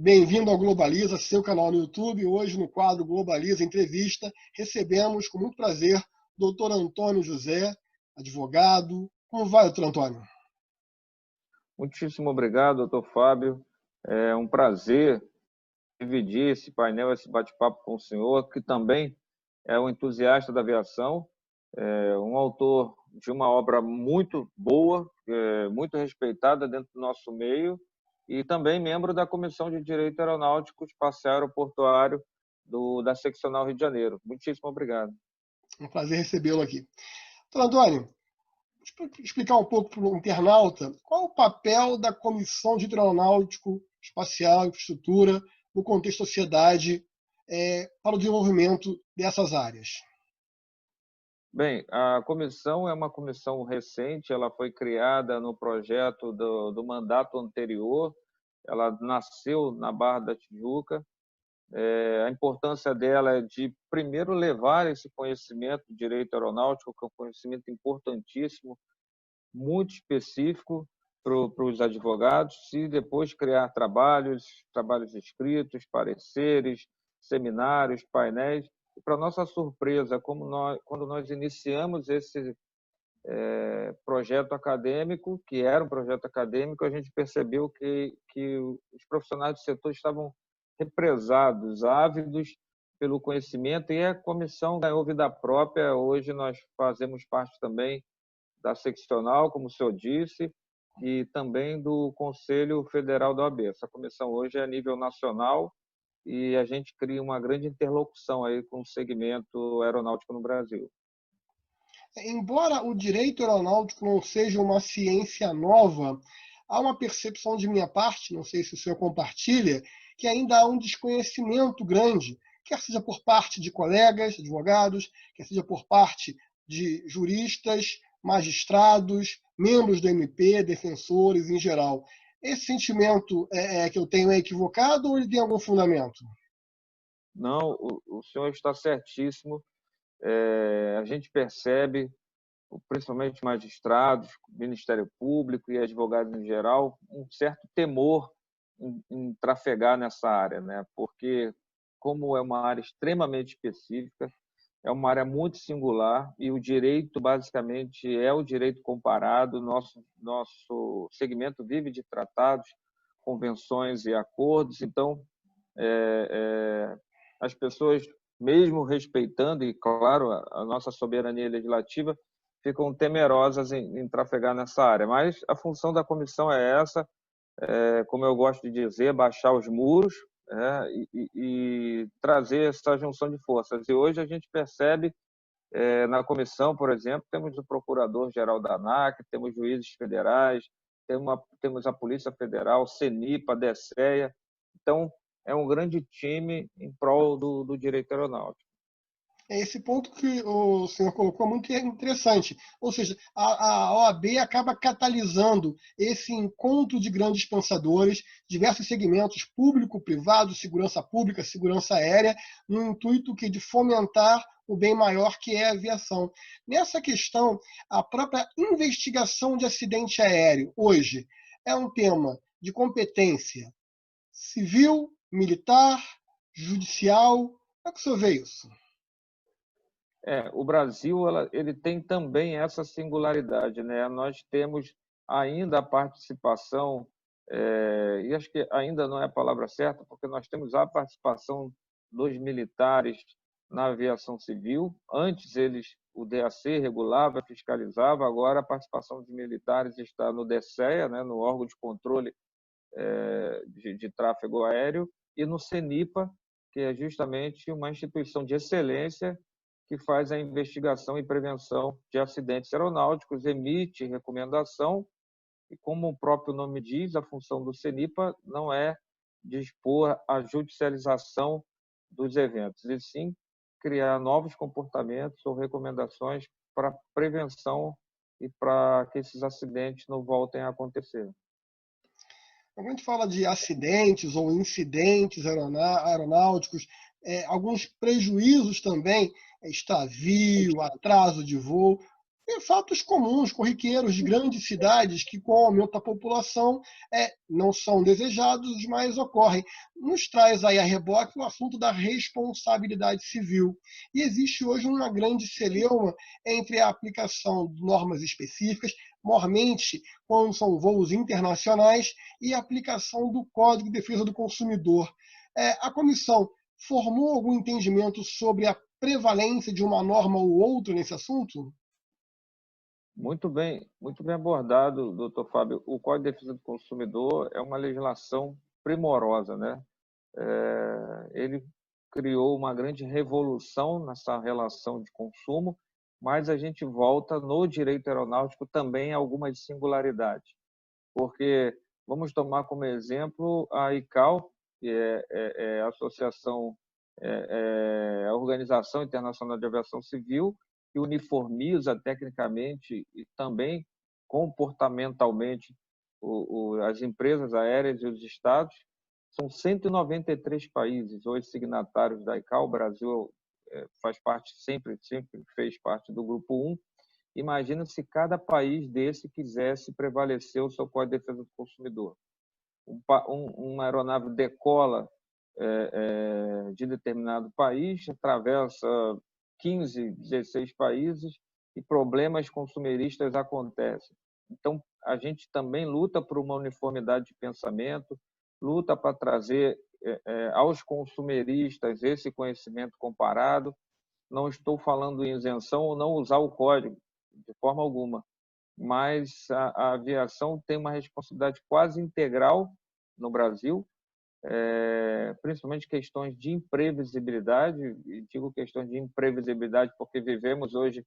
Bem-vindo ao Globaliza, seu canal no YouTube. Hoje, no quadro Globaliza Entrevista, recebemos com muito prazer o Dr. Antônio José, advogado. Como vai, doutor Antônio? Muitíssimo obrigado, doutor Fábio. É um prazer dividir esse painel, esse bate-papo com o senhor, que também é um entusiasta da aviação, um autor de uma obra muito boa, muito respeitada dentro do nosso meio, e também membro da Comissão de Direito Aeronáutico, Espacial e Aeroportuário da Seccional Rio de Janeiro. Muitíssimo obrigado. É um prazer recebê-lo aqui. Doutor Antônio, explicar um pouco para o internauta qual o papel da Comissão de Direito Aeronáutico, Espacial e Infraestrutura no contexto da sociedade para o desenvolvimento dessas áreas. Bem, a comissão é uma comissão recente, ela foi criada no projeto do mandato anterior, ela nasceu na Barra da Tijuca. A importância dela é de, primeiro, levar esse conhecimento do direito aeronáutico, que é um conhecimento importantíssimo, muito específico para os advogados, e depois criar trabalhos escritos, pareceres, seminários, painéis. E, para nossa surpresa, quando nós iniciamos esse projeto acadêmico, que era um projeto acadêmico, a gente percebeu que os profissionais do setor estavam represados, ávidos pelo conhecimento, e a comissão ganhou vida própria. Hoje nós fazemos parte também da seccional, como o senhor disse, e também do Conselho Federal da OAB. Essa comissão hoje é a nível nacional e a gente cria uma grande interlocução aí com o segmento aeronáutico no Brasil. Embora o direito aeronáutico não seja uma ciência nova, há uma percepção de minha parte, não sei se o senhor compartilha, que ainda há um desconhecimento grande, quer seja por parte de colegas, advogados, quer seja por parte de juristas, magistrados, membros do MP, defensores em geral. Esse sentimento que eu tenho é equivocado ou ele tem algum fundamento? Não, o senhor está certíssimo. A gente percebe, principalmente magistrados, Ministério Público e advogados em geral, um certo temor em trafegar nessa área, né? Porque, como é uma área extremamente específica, é uma área muito singular, e o direito, basicamente, é o direito comparado. Nosso segmento vive de tratados, convenções e acordos. Então, as pessoas, mesmo respeitando, e claro, a nossa soberania legislativa, ficam temerosas em trafegar nessa área. Mas a função da comissão é essa, como eu gosto de dizer, baixar os muros, e trazer essa junção de forças. E hoje a gente percebe, na comissão, por exemplo, temos o procurador-geral da ANAC, temos juízes federais, temos a Polícia Federal, CENIPA, DECEA. Então, é um grande time em prol do direito aeronáutico. Esse ponto que o senhor colocou é muito interessante. Ou seja, a OAB acaba catalisando esse encontro de grandes pensadores, diversos segmentos, público, privado, segurança pública, segurança aérea, no intuito de fomentar o bem maior que é a aviação. Nessa questão, a própria investigação de acidente aéreo, hoje, é um tema de competência civil, militar, judicial. Como é que o senhor vê isso? O Brasil ele tem também essa singularidade, né? Nós temos ainda a participação, e acho que ainda não é a palavra certa, porque nós temos a participação dos militares na aviação civil. Antes o DAC regulava, fiscalizava, agora a participação dos militares está no DECEA, né? No órgão de controle de tráfego aéreo, e no CENIPA, que é justamente uma instituição de excelência que faz a investigação e prevenção de acidentes aeronáuticos, emite recomendação, e, como o próprio nome diz, a função do CENIPA não é dispor a judicialização dos eventos, e sim criar novos comportamentos ou recomendações para prevenção e para que esses acidentes não voltem a acontecer. Quando a gente fala de acidentes ou incidentes aeronáuticos, alguns prejuízos também, extravio, atraso de voo. fatos comuns, corriqueiros de grandes cidades que, com o aumento da população, não são desejados, mas ocorrem. Nos traz aí a reboque o assunto da responsabilidade civil. E existe hoje uma grande celeuma entre a aplicação de normas específicas, mormente quando são voos internacionais, e a aplicação do Código de Defesa do Consumidor. A comissão formou algum entendimento sobre a prevalência de uma norma ou outra nesse assunto? Muito bem abordado, doutor Fábio. O Código de Defesa do Consumidor é uma legislação primorosa, né? Ele criou uma grande revolução nessa relação de consumo, mas a gente volta no direito aeronáutico também a algumas singularidades, porque vamos tomar como exemplo a ICAO, que é a Associação, a Organização Internacional de Aviação Civil, que uniformiza tecnicamente e também comportamentalmente as empresas aéreas e os estados. São 193 países hoje signatários da ICAO. O Brasil faz parte, sempre fez parte do Grupo 1. Imagina se cada país desse quisesse prevalecer o seu Código de Defesa do Consumidor. Uma aeronave decola de determinado país, atravessa 15, 16 países e problemas consumeristas acontecem. Então, a gente também luta por uma uniformidade de pensamento, luta para trazer aos consumeristas esse conhecimento comparado. Não estou falando em isenção ou não usar o código, de forma alguma, mas a aviação tem uma responsabilidade quase integral no Brasil, principalmente questões de imprevisibilidade, e digo questões de imprevisibilidade porque vivemos hoje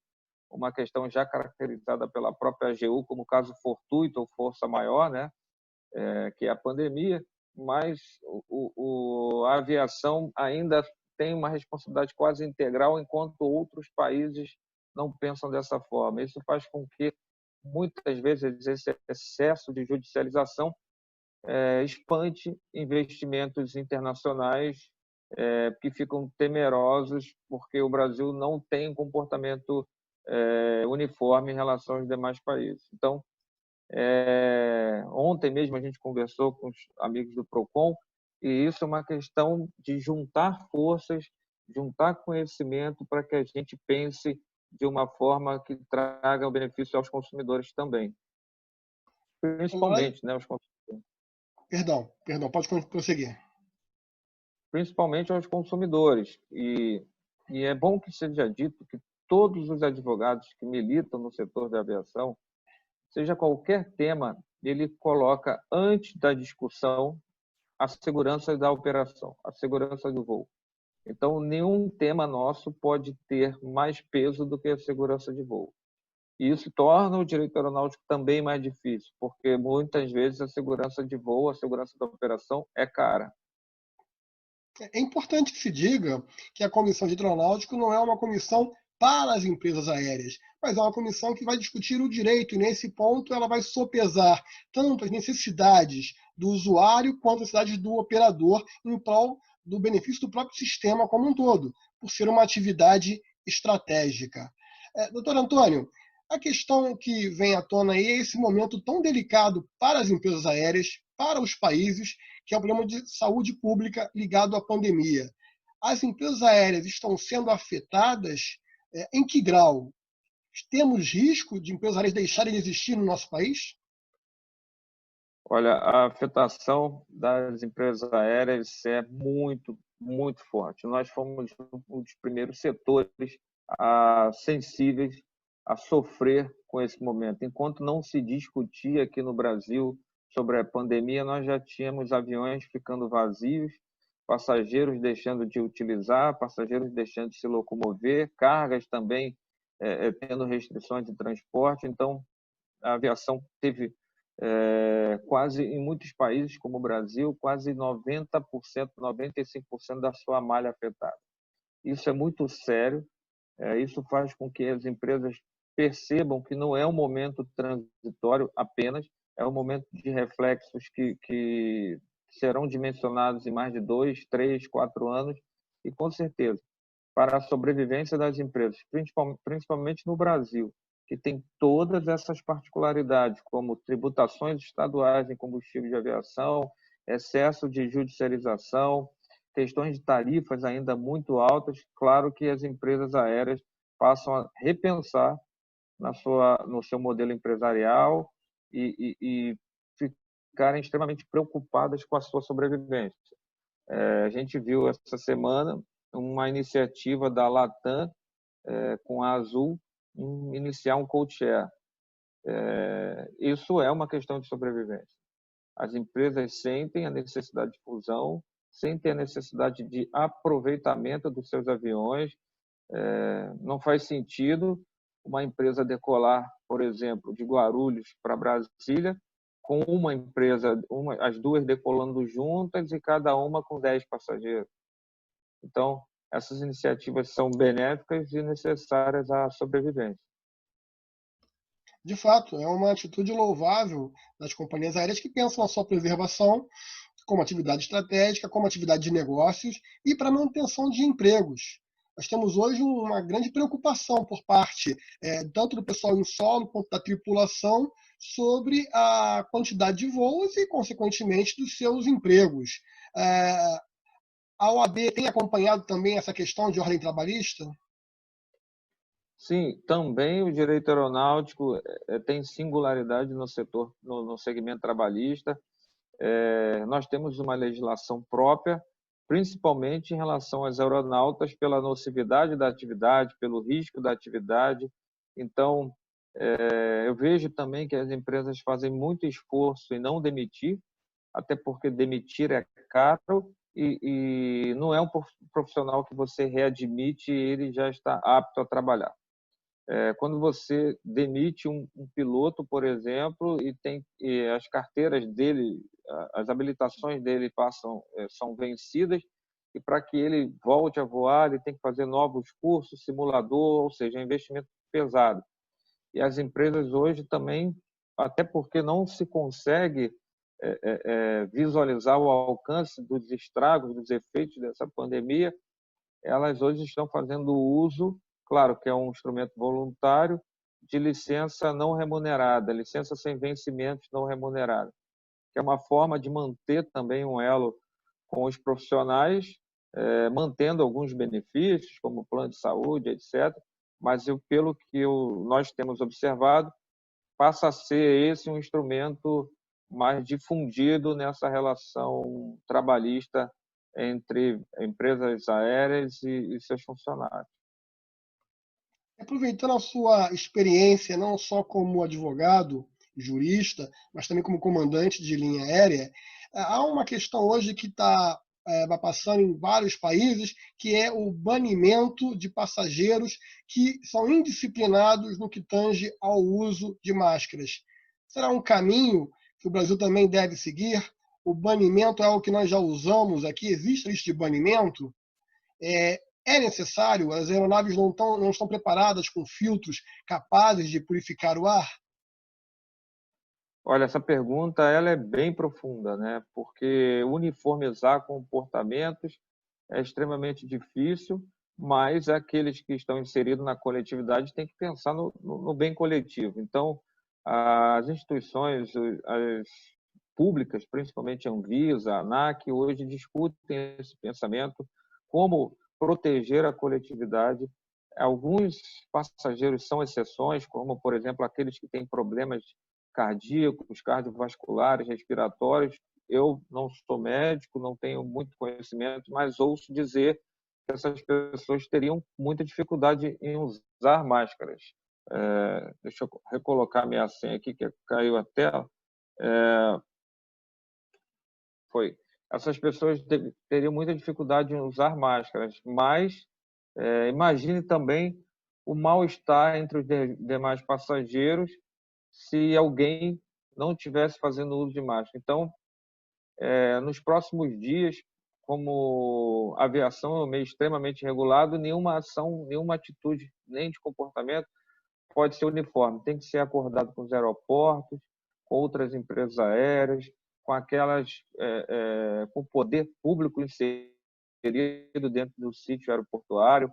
uma questão já caracterizada pela própria AGU como caso fortuito ou força maior, né? Que é a pandemia, mas a aviação ainda tem uma responsabilidade quase integral, enquanto outros países não pensam dessa forma. Isso faz com que, muitas vezes, esse excesso de judicialização espante investimentos internacionais que ficam temerosos porque o Brasil não tem um comportamento uniforme em relação aos demais países. Então, ontem mesmo a gente conversou com os amigos do Procon, e isso é uma questão de juntar forças, juntar conhecimento para que a gente pense de uma forma que traga o benefício aos consumidores também, Agora, principalmente, né, perdão, pode prosseguir. principalmente aos consumidores. E é bom que seja dito que todos os advogados que militam no setor da aviação, seja qualquer tema, ele coloca antes da discussão a segurança da operação, a segurança do voo. Então, nenhum tema nosso pode ter mais peso do que a segurança de voo. E isso torna o direito aeronáutico também mais difícil, porque muitas vezes a segurança de voo, a segurança da operação é cara. É importante que se diga que a Comissão de Aeronáutico não é uma comissão para as empresas aéreas, mas é uma comissão que vai discutir o direito, e nesse ponto ela vai sopesar tanto as necessidades do usuário quanto as necessidades do operador em prol do benefício do próprio sistema como um todo, por ser uma atividade estratégica. Doutor Antônio, a questão que vem à tona aí é esse momento tão delicado para as empresas aéreas, para os países, que é o problema de saúde pública ligado à pandemia. As empresas aéreas estão sendo afetadas em que grau? Temos risco de empresas aéreas deixarem de existir no nosso país? Olha, a afetação das empresas aéreas é muito, muito forte. Nós fomos um dos primeiros setores sensíveis a sofrer com esse momento. Enquanto não se discutia aqui no Brasil sobre a pandemia, nós já tínhamos aviões ficando vazios, passageiros deixando de utilizar, passageiros deixando de se locomover, cargas também tendo restrições de transporte. Então, a aviação teve quase, em muitos países como o Brasil, quase 90%, 95% da sua malha afetada. Isso é muito sério, isso faz com que as empresas percebam que não é um momento transitório apenas, é um momento de reflexos que serão dimensionados em mais de 2, 3, 4 anos, e com certeza, para a sobrevivência das empresas, principalmente no Brasil, que tem todas essas particularidades, como tributações estaduais em combustível de aviação, excesso de judicialização, questões de tarifas ainda muito altas. Claro que as empresas aéreas passam a repensar no seu modelo empresarial e ficarem extremamente preocupadas com a sua sobrevivência. A gente viu essa semana uma iniciativa da Latam com a Azul em iniciar um code-share. Isso é uma questão de sobrevivência. As empresas sentem a necessidade de fusão, sentem a necessidade de aproveitamento dos seus aviões. Não faz sentido uma empresa decolar, por exemplo, de Guarulhos para Brasília, com uma empresa, as duas decolando juntas e cada uma com 10 passageiros. Então, essas iniciativas são benéficas e necessárias à sobrevivência. De fato, é uma atitude louvável das companhias aéreas que pensam na sua preservação como atividade estratégica, como atividade de negócios e para manutenção de empregos. Nós temos hoje uma grande preocupação por parte tanto do pessoal em solo quanto da tripulação sobre a quantidade de voos e, consequentemente, dos seus empregos. A OAB tem acompanhado também essa questão de ordem trabalhista? Sim, também o direito aeronáutico tem singularidade no setor, no segmento trabalhista. Nós temos uma legislação própria, principalmente em relação às aeronautas, pela nocividade da atividade, pelo risco da atividade. Então, eu vejo também que as empresas fazem muito esforço em não demitir, até porque demitir é caro e não é um profissional que você readmite e ele já está apto a trabalhar. Quando você demite um piloto, por exemplo, e as carteiras dele, as habilitações dele são vencidas, e para que ele volte a voar, ele tem que fazer novos cursos, simulador, ou seja, investimento pesado. E as empresas hoje também, até porque não se consegue visualizar o alcance dos estragos, dos efeitos dessa pandemia, elas hoje estão fazendo uso, claro que é um instrumento voluntário, de licença não remunerada, licença sem vencimentos não remunerada, que é uma forma de manter também um elo com os profissionais, mantendo alguns benefícios, como plano de saúde, etc. Mas, pelo que nós temos observado, passa a ser esse um instrumento mais difundido nessa relação trabalhista entre empresas aéreas e seus funcionários. Aproveitando a sua experiência, não só como advogado, jurista, mas também como comandante de linha aérea, há uma questão hoje que vai passando em vários países, que é o banimento de passageiros que são indisciplinados no que tange ao uso de máscaras. Será um caminho que o Brasil também deve seguir? O banimento é algo que nós já usamos aqui, existe lista de banimento? É necessário? As aeronaves não estão preparadas com filtros capazes de purificar o ar? Olha, essa pergunta ela é bem profunda, né? Porque uniformizar comportamentos é extremamente difícil, mas aqueles que estão inseridos na coletividade têm que pensar no bem coletivo. Então, as instituições as públicas, principalmente a Anvisa, a ANAC, hoje discutem esse pensamento, como proteger a coletividade. Alguns passageiros são exceções, como, por exemplo, aqueles que têm problemas cardíacos, cardiovasculares, respiratórios. Eu não sou médico, não tenho muito conhecimento, mas ouço dizer que essas pessoas teriam muita dificuldade em usar máscaras. Deixa eu recolocar minha senha aqui, que caiu a tela. Essas pessoas teriam muita dificuldade em usar máscaras, mas imagine também o mal-estar entre os demais passageiros se alguém não estivesse fazendo uso de máscara. Então, nos próximos dias, como a aviação é um meio extremamente regulado, nenhuma ação, nenhuma atitude, nem de comportamento pode ser uniforme. Tem que ser acordado com os aeroportos, com outras empresas aéreas, com com o poder público inserido dentro do sítio aeroportuário.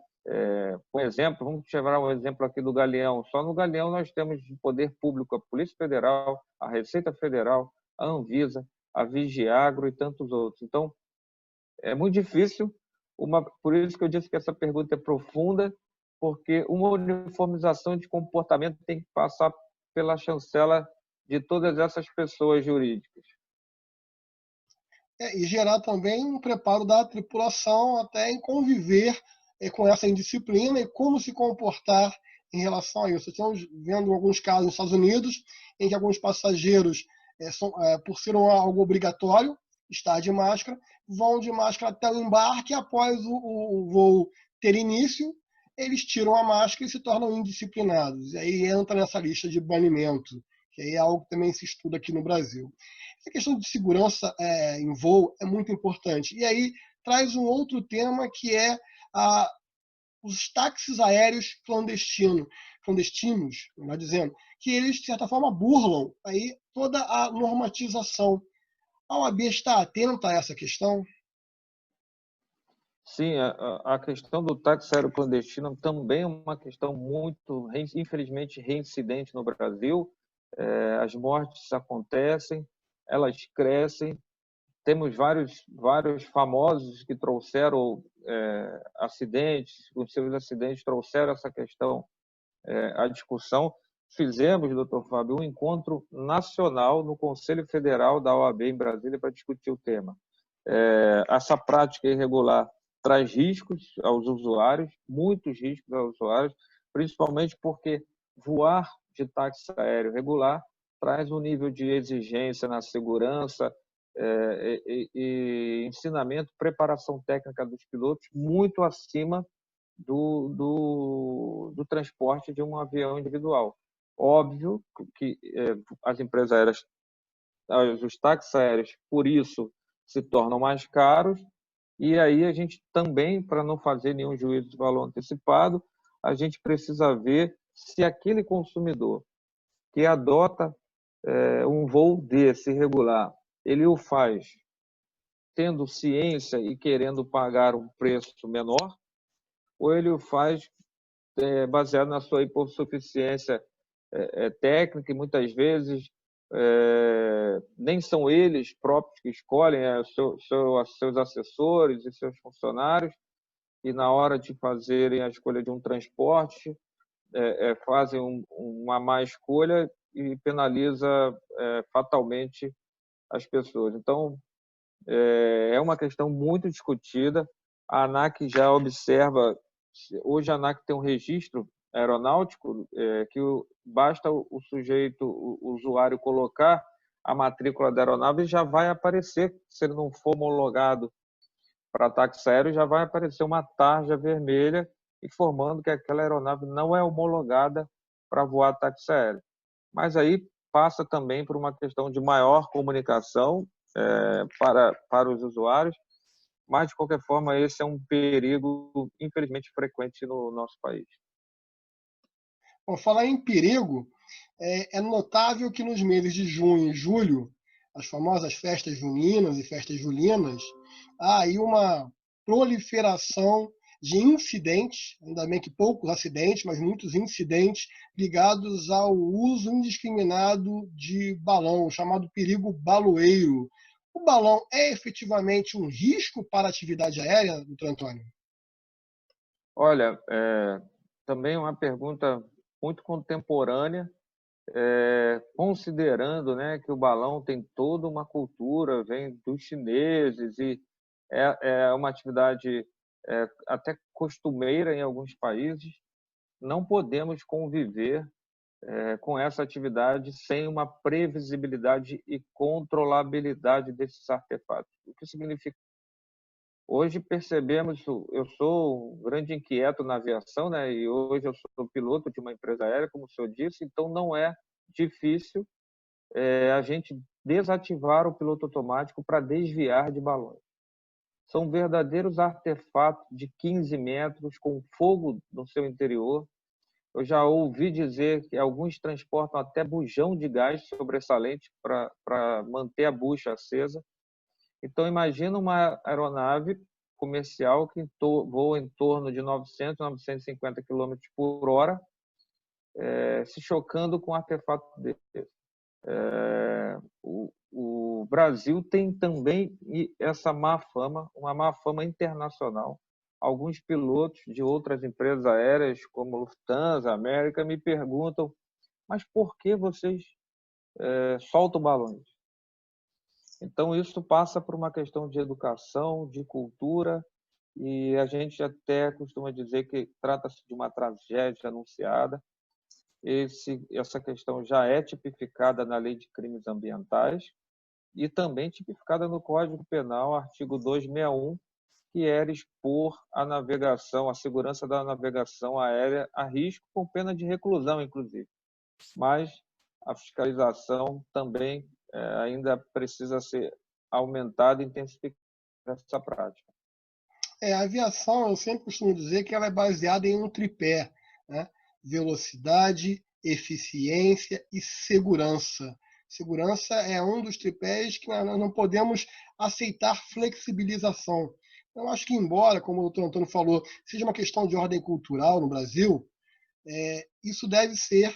Por exemplo, vamos tirar um exemplo aqui do Galeão. Só no Galeão nós temos de poder público a Polícia Federal, a Receita Federal, a Anvisa, a Vigiagro e tantos outros. Então, é muito difícil, por isso que eu disse que essa pergunta é profunda, porque uma uniformização de comportamento tem que passar pela chancela de todas essas pessoas jurídicas. E gerar também um preparo da tripulação até em conviver com essa indisciplina e como se comportar em relação a isso. Estamos vendo alguns casos nos Estados Unidos em que alguns passageiros, por ser algo obrigatório, estar de máscara, vão de máscara até o embarque, após o voo ter início, eles tiram a máscara e se tornam indisciplinados. E aí entra nessa lista de banimento, que aí é algo que também se estuda aqui no Brasil. Essa questão de segurança em voo é muito importante. E aí traz um outro tema que é os táxis aéreos clandestinos, melhor dizendo, que eles, de certa forma, burlam aí toda a normatização. A OAB está atenta a essa questão? Sim, a questão do táxi aéreo clandestino também é uma questão muito, infelizmente, reincidente no Brasil. As mortes acontecem, elas crescem. Temos vários famosos que trouxeram acidentes, os seus acidentes trouxeram essa questão à discussão. Fizemos, doutor Fábio, um encontro nacional no Conselho Federal da OAB em Brasília para discutir o tema. Essa prática irregular traz riscos aos usuários, muitos riscos aos usuários, principalmente porque voar de táxi aéreo regular traz um nível de exigência na segurança e ensinamento, preparação técnica dos pilotos muito acima do transporte de um avião individual. Óbvio que as empresas aéreas, os táxis aéreos, por isso, se tornam mais caros, e aí a gente também, para não fazer nenhum juízo de valor antecipado, a gente precisa ver se aquele consumidor que adota um voo desse regular, ele o faz tendo ciência e querendo pagar um preço menor, ou ele o faz baseado na sua hipossuficiência técnica, e muitas vezes nem são eles próprios que escolhem, seus assessores e seus funcionários, e na hora de fazerem a escolha de um transporte, fazem uma má escolha e penaliza fatalmente as pessoas. Então, é uma questão muito discutida. A ANAC já observa, hoje a ANAC tem um registro aeronáutico que basta o sujeito, o usuário colocar a matrícula da aeronave e já vai aparecer, se ele não for homologado para táxi aéreo, já vai aparecer uma tarja vermelha informando que aquela aeronave não é homologada para voar táxi aéreo. Mas aí passa também por uma questão de maior comunicação para os usuários, mas, de qualquer forma, esse é um perigo, infelizmente, frequente no nosso país. Bom, falar em perigo, é notável que nos meses de junho e julho, as famosas festas juninas e festas julinas, há aí uma proliferação de incidentes, ainda bem que poucos acidentes, mas muitos incidentes ligados ao uso indiscriminado de balão, chamado perigo baloeiro. O balão é efetivamente um risco para a atividade aérea, doutor Antônio? Olha, também uma pergunta muito contemporânea, considerando, né, que o balão tem toda uma cultura, vem dos chineses, e é uma atividade até costumeira em alguns países. Não podemos conviver com essa atividade sem uma previsibilidade e controlabilidade desses artefatos. O que significa? Hoje percebemos, eu sou um grande inquieto na aviação, né? E hoje eu sou piloto de uma empresa aérea, como o senhor disse, então não é difícil a gente desativar o piloto automático para desviar de balões. São verdadeiros artefatos de 15 metros com fogo no seu interior. Eu já ouvi dizer que alguns transportam até bujão de gás sobressalente para manter a bucha acesa. Então, imagina uma aeronave comercial que voa em torno de 900, 950 km por hora, se chocando com artefatos desse. O Brasil tem também essa má fama, uma má fama internacional. Alguns pilotos de outras empresas aéreas, como Lufthansa, América, me perguntam: mas por que vocês soltam balões? Então, isso passa por uma questão de educação, de cultura, e a gente até costuma dizer que trata-se de uma tragédia anunciada. Essa questão já é tipificada na Lei de Crimes Ambientais e também tipificada no Código Penal, artigo 261, que era expor a navegação, a segurança da navegação aérea a risco com pena de reclusão, inclusive. Mas a fiscalização também ainda precisa ser aumentada e intensificada essa prática. A aviação, eu sempre costumo dizer que ela é baseada em um tripé, né? Velocidade, eficiência e segurança. Segurança é um dos tripés que nós não podemos aceitar flexibilização. Eu acho que, embora, como o doutor Antônio falou, seja uma questão de ordem cultural no Brasil, isso deve ser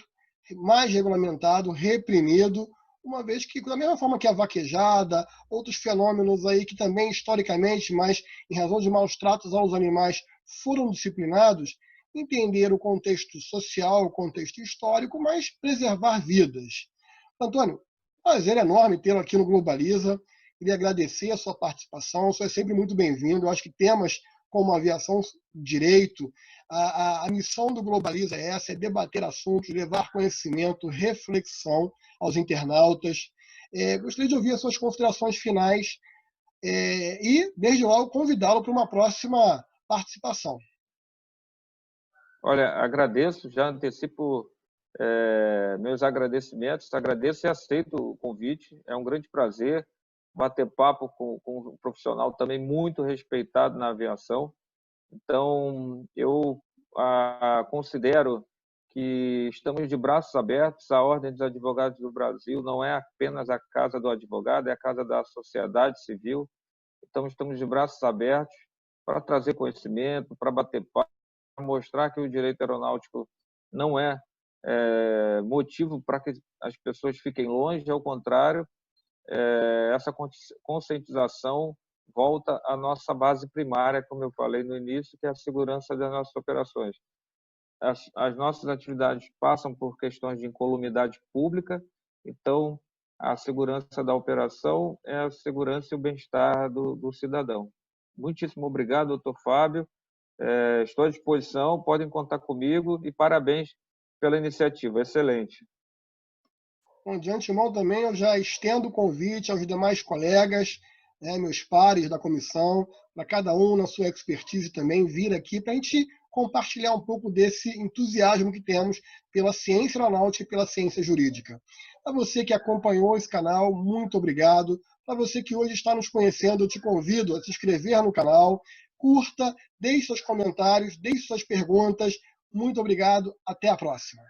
mais regulamentado, reprimido, uma vez que, da mesma forma que a vaquejada, outros fenômenos aí que também, historicamente, mas em razão de maus tratos aos animais, foram disciplinados, entender o contexto social, o contexto histórico, mas preservar vidas. Antônio, prazer enorme tê-lo aqui no Globaliza. Queria agradecer a sua participação, você é sempre muito bem-vindo. Eu acho que temas como aviação, direito, a missão do Globaliza é essa, é debater assuntos, levar conhecimento, reflexão aos internautas. Gostaria de ouvir as suas considerações finais e, desde logo, convidá-lo para uma próxima participação. Olha, agradeço, já antecipo meus agradecimentos, agradeço e aceito o convite, é um grande prazer bater papo com um profissional também muito respeitado na aviação. Então, eu considero que estamos de braços abertos. A Ordem dos Advogados do Brasil não é apenas a casa do advogado, é a casa da sociedade civil. Então, estamos de braços abertos para trazer conhecimento, para bater papo, para mostrar que o direito aeronáutico não é motivo para que as pessoas fiquem longe, ao contrário, essa conscientização volta à nossa base primária, como eu falei no início, que é a segurança das nossas operações. As nossas atividades passam por questões de incolumidade pública, então a segurança da operação é a segurança e o bem-estar do cidadão. Muitíssimo obrigado, doutor Fábio. Estou à disposição, podem contar comigo e parabéns pela iniciativa, excelente. Bom, de antemão também eu já estendo o convite aos demais colegas, meus pares da comissão, para cada um na sua expertise também vir aqui para a gente compartilhar um pouco desse entusiasmo que temos pela ciência aeronáutica e pela ciência jurídica. Para você que acompanhou esse canal, muito obrigado. Para você que hoje está nos conhecendo, eu te convido a se inscrever no canal, curta, deixe seus comentários, deixe suas perguntas. Muito obrigado, até a próxima.